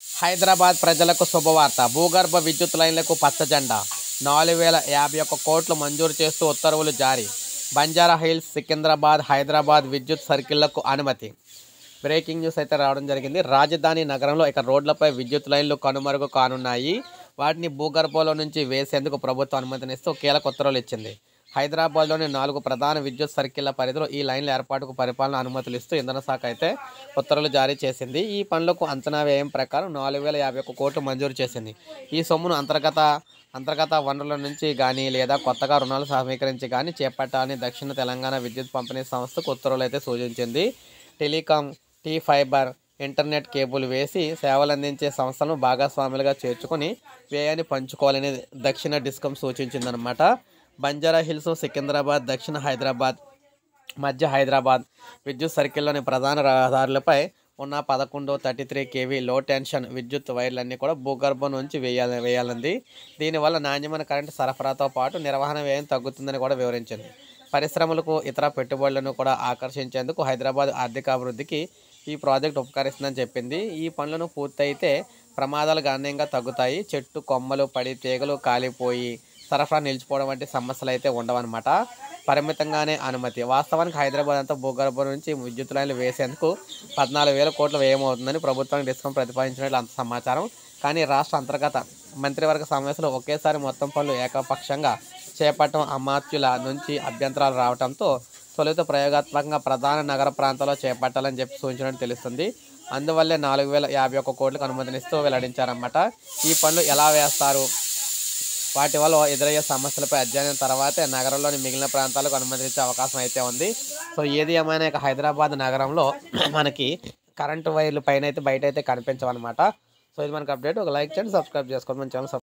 హైదరాబాద్ ప్రజలకు శుభవార్త. భూగర్భ విద్యుత్ లైన్లకు పచ్చజెండా. 4051 కోట్లు మంజూరు చేస్తూ ఉత్తర్వులు జారీ. బంజారా హిల్స్, సికింద్రాబాద్, హైదరాబాద్ విద్యుత్ సర్కిళ్లకు అనుమతి. బ్రేకింగ్ న్యూస్ అయితే రావడం జరిగింది. రాజధాని నగరంలో ఇక రోడ్లపై విద్యుత్ లైన్లు కనుమరుగు కానున్నాయి. వాటిని భూగర్భంలో నుంచి వేసేందుకు ప్రభుత్వం అనుమతినిస్తూ కీలక ఉత్తర్వులు ఇచ్చింది. హైదరాబాద్లోని 4 ప్రధాన విద్యుత్ సర్కిళ్ల పరిధిలో ఈ లైన్ల ఏర్పాటుకు పరిపాలన అనుమతులు ఇస్తూ ఇంధన శాఖ అయితే ఉత్తర్వులు జారీ చేసింది. ఈ పనులకు అంచనా వ్యయం ప్రకారం 4051 కోట్లు మంజూరు చేసింది. ఈ సొమ్మును అంతర్గత వనరుల నుంచి కానీ లేదా కొత్తగా రుణాలు సమీకరించి కానీ చేపట్టాలని దక్షిణ తెలంగాణ విద్యుత్ పంపిణీ సంస్థకు ఉత్తర్వులు అయితే సూచించింది. టెలికాం, ఫైబర్, ఇంటర్నెట్ కేబుల్ వేసి సేవలందించే సంస్థలను భాగస్వాములుగా చేర్చుకొని వ్యయాన్ని పంచుకోవాలని దక్షిణ డిస్కం సూచించిందనమాట. బంజారా హిల్స్, సికింద్రాబాద్, దక్షిణ హైదరాబాద్, మధ్య హైదరాబాద్ విద్యుత్ సర్కిల్లోని ప్రధాన రహదారులపై ఉన్న 1133 kV లో టెన్షన్ విద్యుత్ వైర్లన్నీ కూడా భూగర్భం నుంచి వేయాలంది. దీనివల్ల నాణ్యమైన కరెంటు సరఫరాతో పాటు నిర్వహణ వ్యయం తగ్గుతుందని కూడా వివరించింది. పరిశ్రమలకు, ఇతర పెట్టుబడులను కూడా ఆకర్షించేందుకు హైదరాబాద్ ఆర్థికాభివృద్ధికి ఈ ప్రాజెక్ట్ ఉపకరిస్తుందని చెప్పింది. ఈ పనులను పూర్తయితే ప్రమాదాలు గణనీయంగా తగ్గుతాయి. చెట్టు కొమ్మలు పడి తీగలు కాలిపోయి సరఫరా నిలిచిపోవడం వంటి సమస్యలు అయితే ఉండవన్నమాట. పరిమితంగానే అనుమతి. వాస్తవానికి హైదరాబాద్ అంతా భూగర్భం నుంచి విద్యుత్ లైన్లు వేసేందుకు 14,000 కోట్ల వ్యయమవుతుందని ప్రభుత్వానికి డిస్కం ప్రతిపాదించినట్లు అంత సమాచారం. కానీ రాష్ట్ర అంతర్గత మంత్రివర్గ సమావేశంలో ఒకేసారి మొత్తం పనులు ఏకపక్షంగా చేపట్టడం అమాత్యుల నుంచి అభ్యంతరాలు రావడంతో తొలుత ప్రయోగాత్మకంగా ప్రధాన నగర ప్రాంతాల్లో చేపట్టాలని చెప్పి సూచించినట్టు తెలుస్తుంది. అందువల్లే 4051 కోట్లకు అనుమతినిస్తూ వెల్లడించారన్నమాట. ఈ పనులు ఎలా వేస్తారు, వాటి వల్ల ఎదురయ్యే సమస్యలపై అధ్యయనం తర్వాతే నగరంలోని మిగిలిన ప్రాంతాలకు అనుమతించే అవకాశం అయితే ఉంది. సో ఏది ఏమైనా ఇక హైదరాబాద్ నగరంలో మనకి కరెంటు వైర్లు పైన అయితే బయట అయితే కనిపించవన్నమాట. సో ఇది మనకు అప్డేట్. ఒక లైక్ చేయండి, సబ్స్క్రైబ్ చేసుకోండి మన ఛానల్.